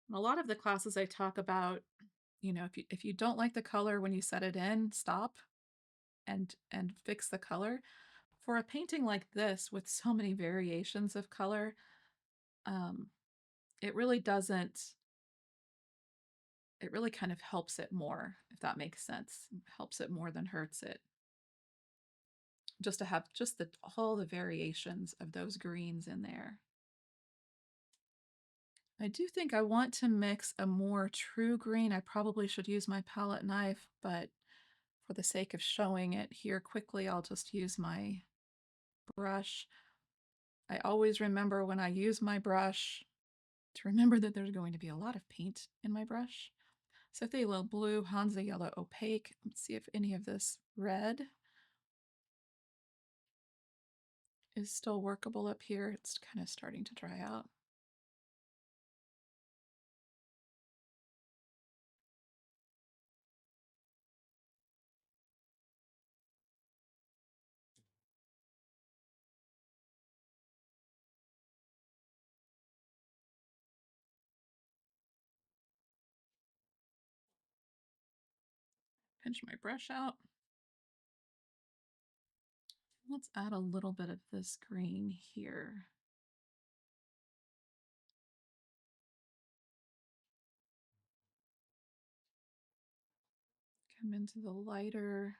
In a lot of the classes I talk about, if you don't like the color when you set it in, stop and fix the color. For a painting like this with so many variations of color, um, it really doesn't, it really kind of helps it more, if that makes sense. It helps it more than hurts it. Just to have just all the variations of those greens in there. I do think I want to mix a more true green. I probably should use my palette knife, but for the sake of showing it here quickly, I'll just use my brush. I always remember when I use my brush to remember that there's going to be a lot of paint in my brush. So Phthalo Blue, Hansa Yellow Opaque. Let's see if any of this red is still workable up here. It's kind of starting to dry out. Pinch my brush out. Let's add a little bit of this green here. Come into the lighter,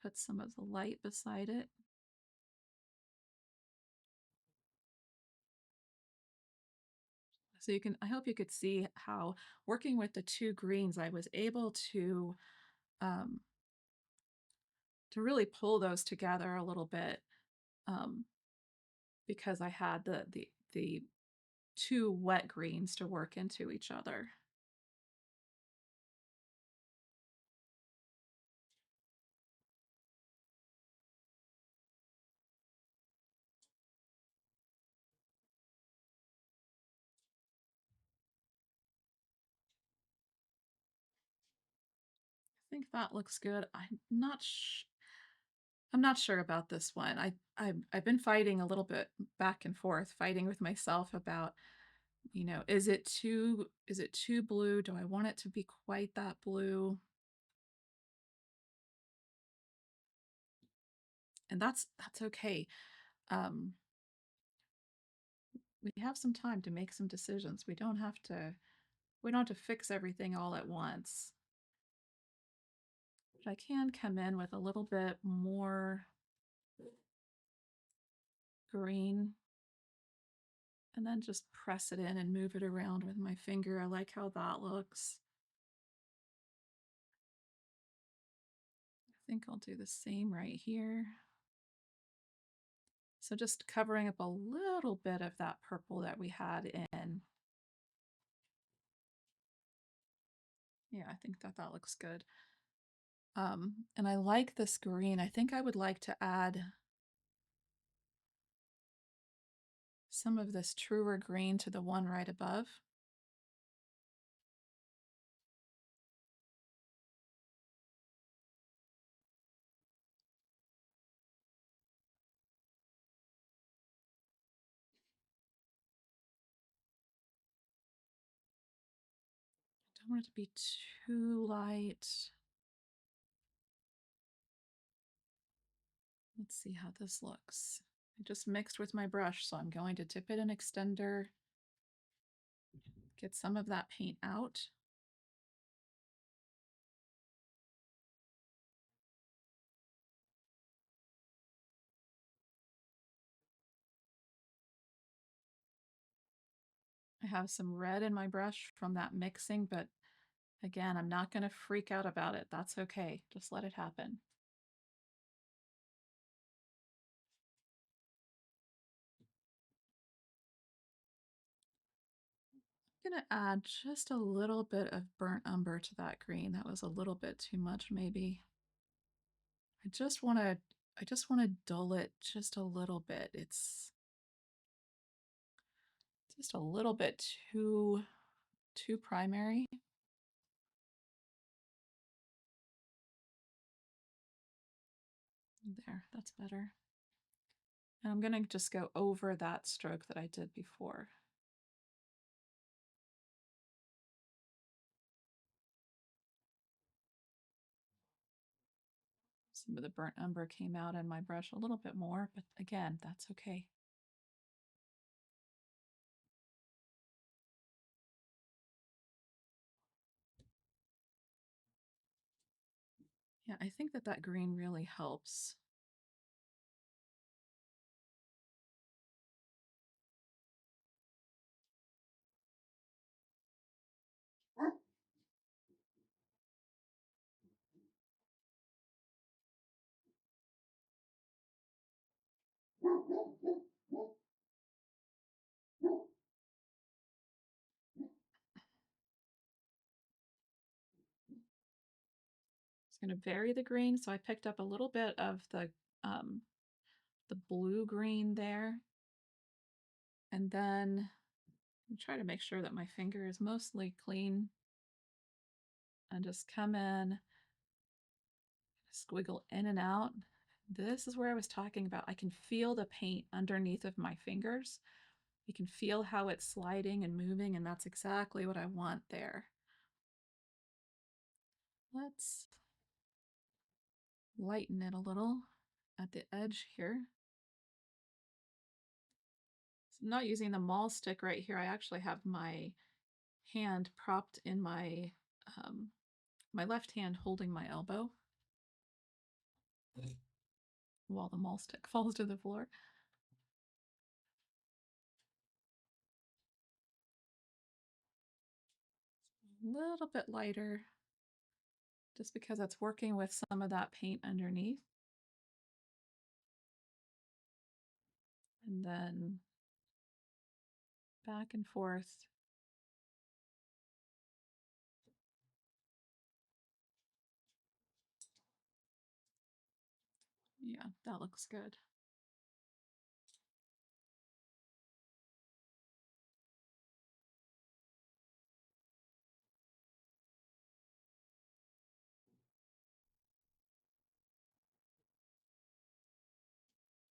put some of the light beside it. So I hope you could see how working with the two greens, I was able um, to really pull those together a little bit, um, because I had the two wet greens to work into each other. I think that looks good. I'm not sure about this one. I've been fighting a little bit back and forth, fighting with myself about, is it too blue? Do I want it to be quite that blue? And that's okay. Um, we have some time to make some decisions. We don't have to fix everything all at once. But I can come in with a little bit more green and then just press it in and move it around with my finger. I like how that looks. I think I'll do the same right here. So just covering up a little bit of that purple that we had in. Yeah, I think that looks good. And I like this green. I think I would like to add some of this truer green to the one right above. I don't want it to be too light. Let's see how this looks. I just mixed with my brush, so I'm going to dip it in extender, get some of that paint out. I have some red in my brush from that mixing, but again, I'm not going to freak out about it. That's okay. Just let it happen. I'm going to add just a little bit of burnt umber to that green. That was a little bit too much, maybe. I just want to dull it just a little bit. It's just a little bit too primary. There, that's better. And I'm going to just go over that stroke that I did before. Some of the burnt umber came out in my brush a little bit more, but again, that's okay. Yeah, I think that that green really helps. It's going to vary the green, so I picked up a little bit of the blue green there, and then try to make sure that my finger is mostly clean, and just come in, squiggle in and out. This is where I was talking about. I can feel the paint underneath of my fingers. You can feel how it's sliding and moving, and that's exactly what I want there. Let's lighten it a little at the edge here. So I'm not using the maul stick right here. I actually have my hand propped in my my left hand holding my elbow while the maul stick falls to the floor. A little bit lighter, just because it's working with some of that paint underneath. And then back and forth. Yeah, that looks good.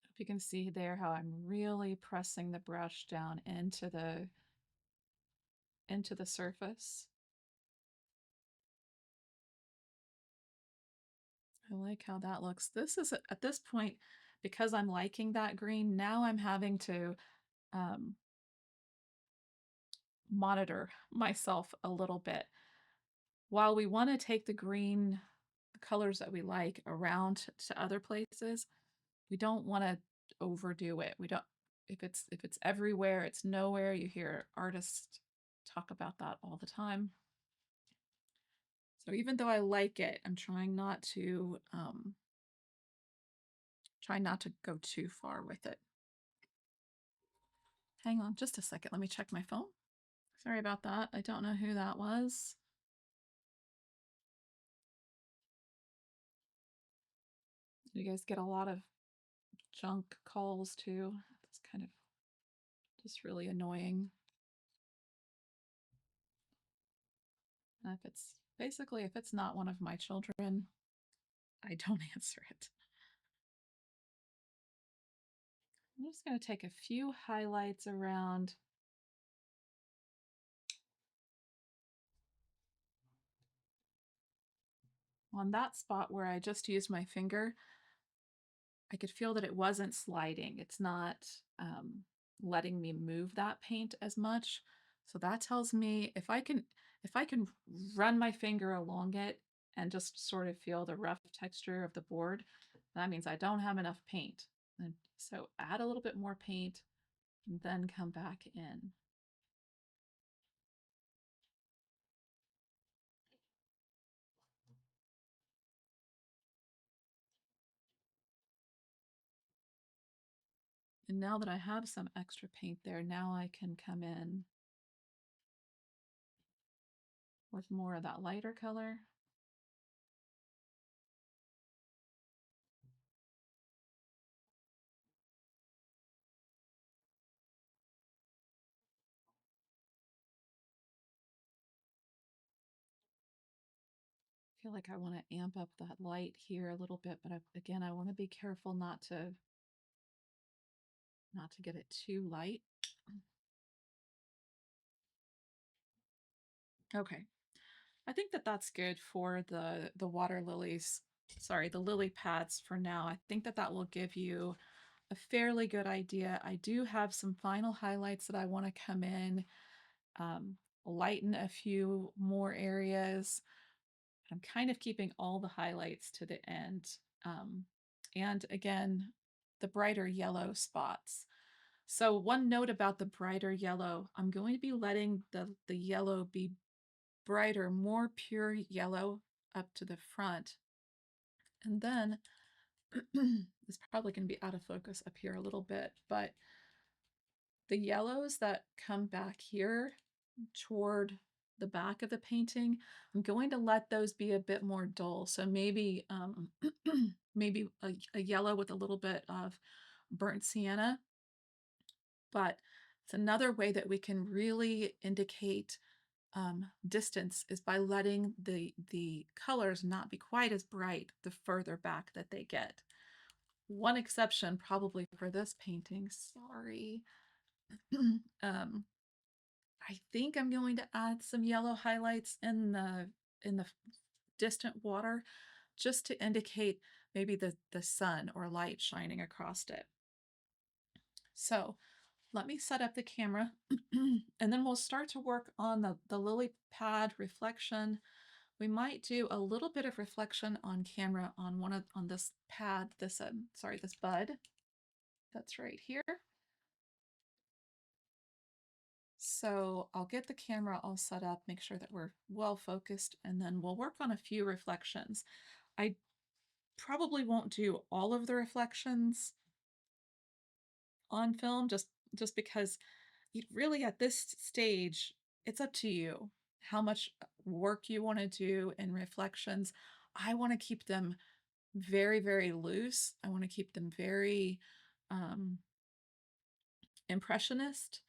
Hope you can see there how I'm really pressing the brush down into the surface. I like how that looks. This is at this point, because I'm liking that green, now I'm having to um, monitor myself a little bit. While we want to take the green, the colors that we like around to other places, we don't want to overdo it. We don't, if it's everywhere, it's nowhere. You hear artists talk about that all the time. So even though I like it, I'm trying not to go too far with it. Hang on just a second. Let me check my phone. Sorry about that. I don't know who that was. You guys get a lot of junk calls too. It's kind of just really annoying. If it's basically, if it's not one of my children, I don't answer it. I'm just going to take a few highlights around. On that spot where I just used my finger, I could feel that it wasn't sliding. It's not letting me move that paint as much. So that tells me if I can run my finger along it and just sort of feel the rough texture of the board, that means I don't have enough paint. And so add a little bit more paint and then come back in. And now that I have some extra paint there, now I can come in with more of that lighter color. I feel like I want to amp up that light here a little bit, but again, I want to be careful not to get it too light. Okay, I think that that's good for the water lilies. sorry, the lily pads for now. I think that that will give you a fairly good idea. I do have some final highlights that I want to come in, um, lighten a few more areas. I'm kind of keeping all the highlights to the end. Um, and again, the brighter yellow spots. So one note about the brighter yellow, I'm going to be letting the yellow be brighter, more pure yellow up to the front. And then it's probably going to be out of focus up here a little bit, but the yellows that come back here toward the back of the painting, I'm going to let those be a bit more dull. So maybe maybe a yellow with a little bit of burnt sienna, but it's another way that we can really indicate distance is by letting the colors not be quite as bright the further back that they get. One exception probably for this painting, sorry. um, I think I'm going to add some yellow highlights in the distant water just to indicate maybe the sun or light shining across it. So let me set up the camera and then we'll start to work on the lily pad reflection. We might do a little bit of reflection on camera on on this pad, this sorry, this bud that's right here. So I'll get the camera all set up, make sure that we're well focused, and then we'll work on a few reflections. I probably won't do all of the reflections on film just because really at this stage, it's up to you how much work you want to do in reflections. I want to keep them very, very loose. I want to keep them very um, impressionist.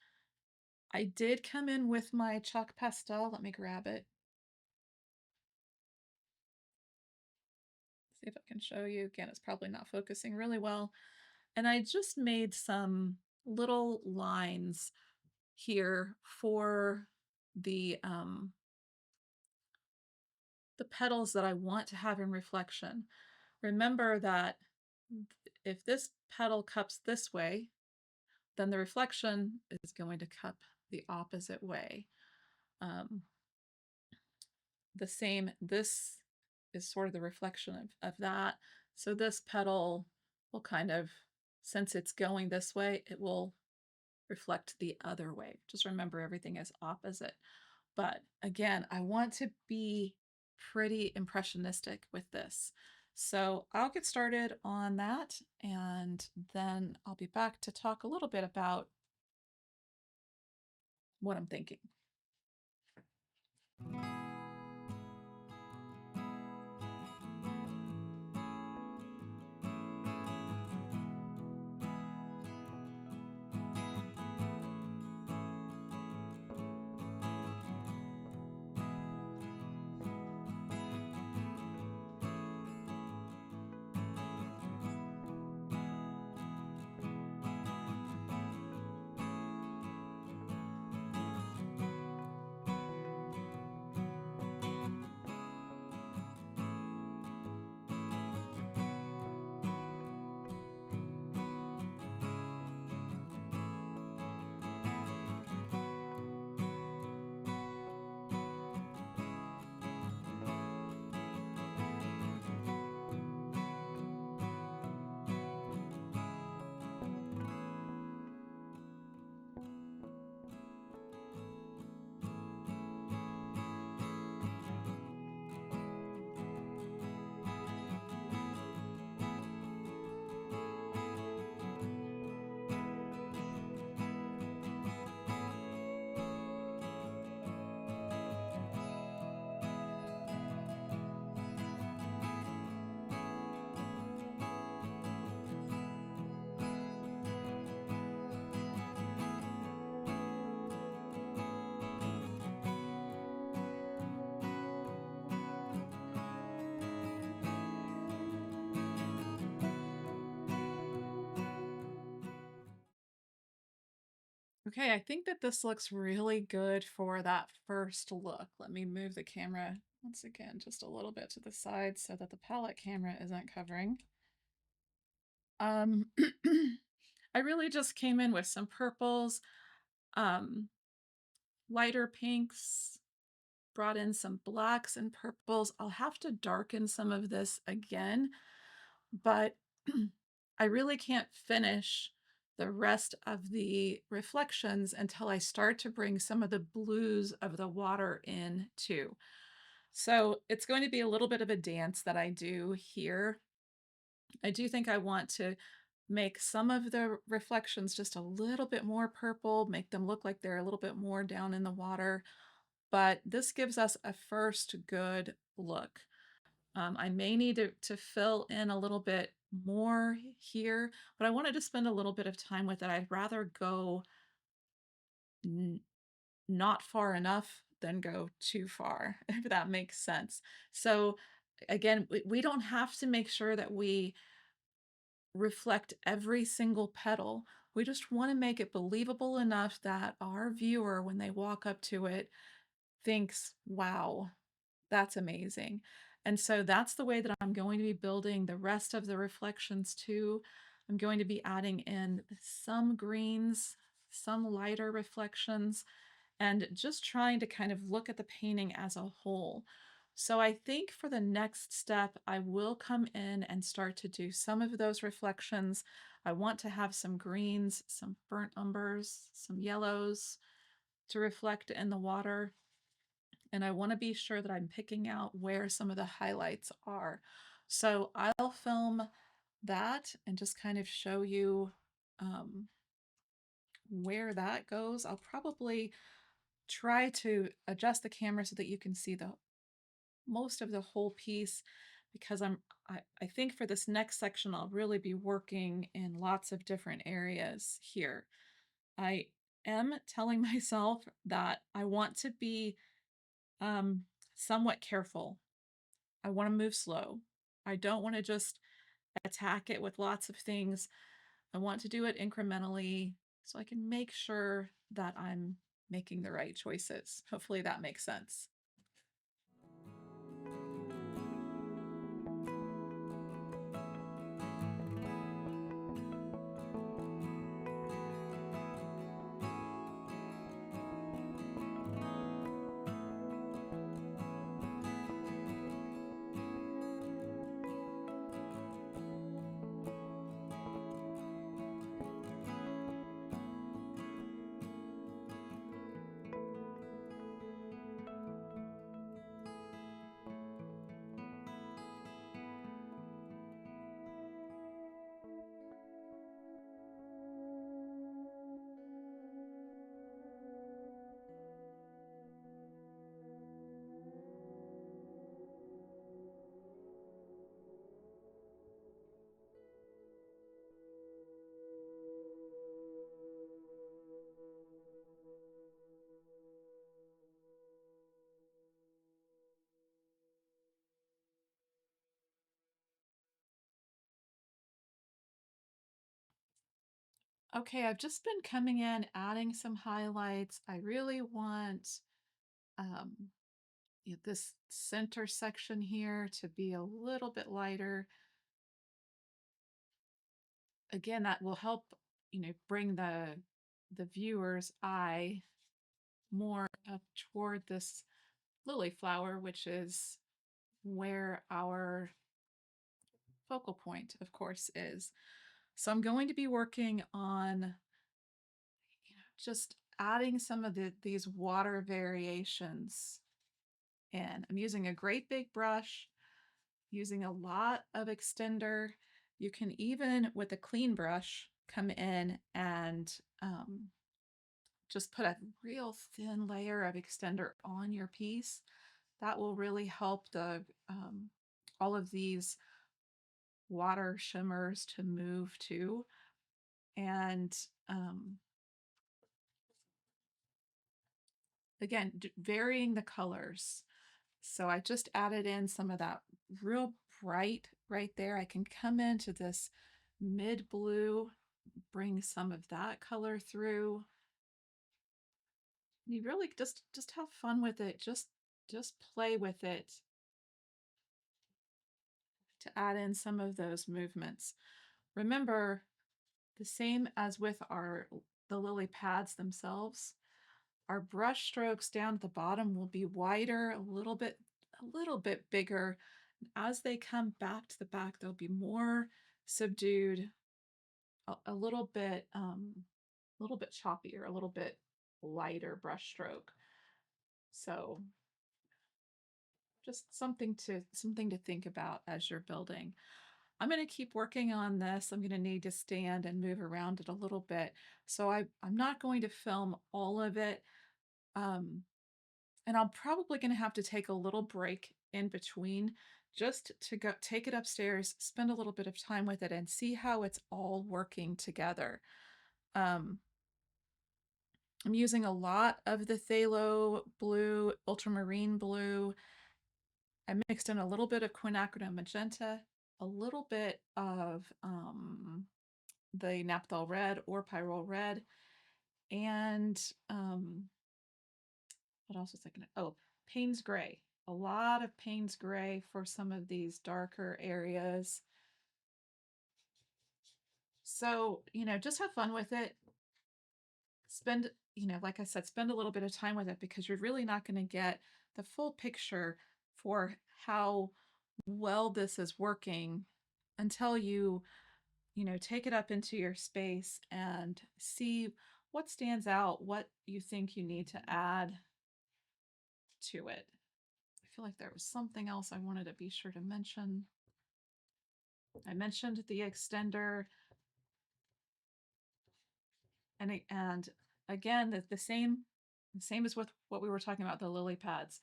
I did come in with my chalk pastel. Let me grab it. See if I can show you. Again, it's probably not focusing really well. And I just made some little lines here for the petals that I want to have in reflection. Remember that if this petal cups this way, then the reflection is going to cup the opposite way. Um, the same, this is sort of the reflection of that. So this petal will kind of, since it's going this way, it will reflect the other way. Just remember everything is opposite. But again, I want to be pretty impressionistic with this. So I'll get started on that and then I'll be back to talk a little bit about what I'm thinking. Okay, I think that this looks really good for that first look. Let me move the camera Once again, just a little bit to the side so that the palette camera isn't covering. I really just came in with some purples, um, lighter pinks, brought in some blacks and purples. I'll have to darken some of this again, but I really can't finish the rest of the reflections until I start to bring some of the blues of the water in too. So it's going to be a little bit of a dance that I do here. I do think I want to make some of the reflections just a little bit more purple, make them look like they're a little bit more down in the water, but this gives us a first good look. I may need to fill in a little bit more here, but I wanted to spend a little bit of time with it. I'd rather go not far enough than go too far, if that makes sense. So again, we don't have to make sure that we reflect every single petal. We just want to make it believable enough that our viewer, when they walk up to it, thinks, wow, that's amazing. And so that's the way that I'm going to be building the rest of the reflections too. I'm going to be adding in some greens, some lighter reflections, and just trying to kind of look at the painting as a whole. So I think for the next step, I will come in and start to do some of those reflections. I want to have some greens, some burnt umbers, some yellows to reflect in the water. And I want to be sure that I'm picking out where some of the highlights are. So I'll film that and just kind of show you where that goes. I'll probably try to adjust the camera so that you can see the most of the whole piece, because I think for this next section I'll really be working in lots of different areas here. I am telling myself that I want to be um, somewhat careful. I want to move slow. I don't want to just attack it with lots of things. I want to do it incrementally so I can make sure that I'm making the right choices. Hopefully that makes sense. Okay, I've just been coming in, adding some highlights. I really want um, this center section here to be a little bit lighter. Again, that will help, bring the viewer's eye more up toward this lily flower, which is where our focal point, of course, is. So I'm going to be working on just adding some of these water variations in. I'm using a great big brush, using a lot of extender. You can even, with a clean brush, come in and just put a real thin layer of extender on your piece. That will really help the all of these water shimmers to move too. And again, varying the colors. So I just added in some of that real bright right there. I can come into this mid blue, bring some of that color through. You really just have fun with it. Just just play with it to add in some of those movements. Remember, the same as with the lily pads themselves, our brush strokes down at the bottom will be wider, a little bit bigger. As they come back to the back, they'll be more subdued, a little bit choppier, a little bit lighter brush stroke. So just something to think about as you're building. I'm going to keep working on this. I'm going to need to stand and move around it a little bit. So I'm not going to film all of it. And I'm probably going to have to take a little break in between just to go take it upstairs, spend a little bit of time with it and see how it's all working together. I'm using a lot of the phthalo blue, ultramarine blue. I mixed in a little bit of quinacridone magenta, a little bit of the naphthol red or pyrrole red, and what else was I gonna? Oh, Payne's gray. A lot of Payne's gray for some of these darker areas. So, just have fun with it. Spend, like I said, spend a little bit of time with it because you're really not going to get the full picture for how well this is working until take it up into your space and see what stands out, what you think you need to add to it. I feel like there was something else I wanted to be sure to mention. I mentioned the extender, and again, the same as with what we were talking about, the lily pads.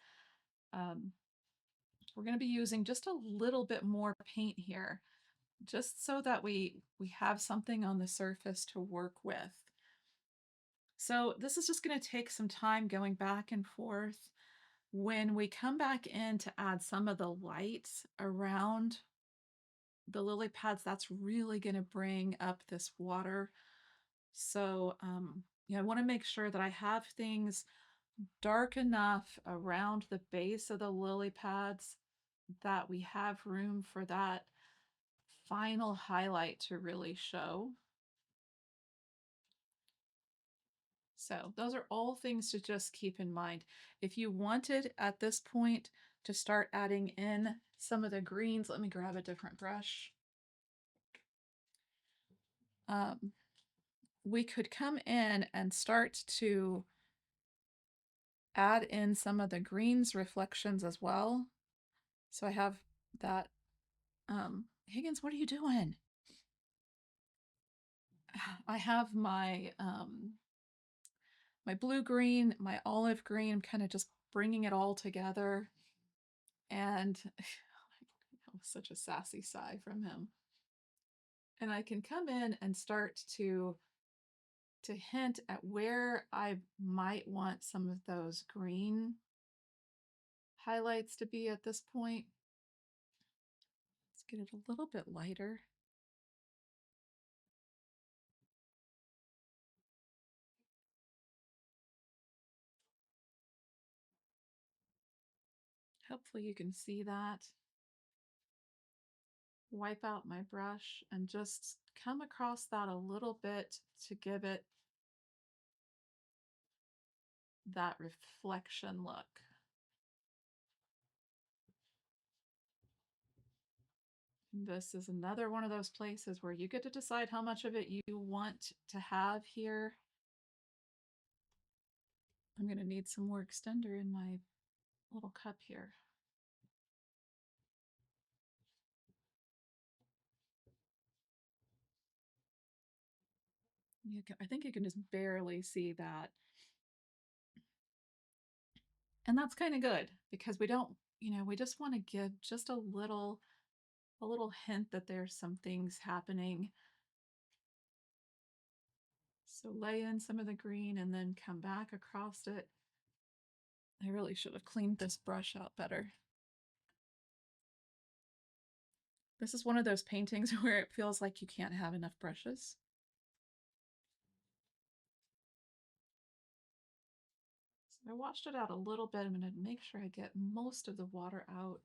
We're going to be using just a little bit more paint here, just so that we have something on the surface to work with. So this is just going to take some time going back and forth. When we come back in to add some of the lights around the lily pads, that's really going to bring up this water. So I want to make sure that I have things dark enough around the base of the lily pads that we have room for that final highlight to really show. So those are all things to just keep in mind. If you wanted at this point to start adding in some of the greens, let me grab a different brush. We could come in and start to add in some of the greens reflections as well. So I have that. Higgins, what are you doing? I have my my blue green, my olive green. I'm kind of just bringing it all together. And that was such a sassy sigh from him. And I can come in and start to hint at where I might want some of those green highlights to be at this point. Let's get it a little bit lighter. Hopefully you can see that. Wipe out my brush and just come across that a little bit to give it that reflection look. This is another one of those places where you get to decide how much of it you want to have here. I'm going to need some more extender in my little cup here. I think you can just barely see that. And that's kind of good because we don't, we just want to give just a little hint that there's some things happening. So lay in some of the green and then come back across it. I really should have cleaned this brush out better. This is one of those paintings where it feels like you can't have enough brushes. I washed it out a little bit. I'm gonna make sure I get most of the water out.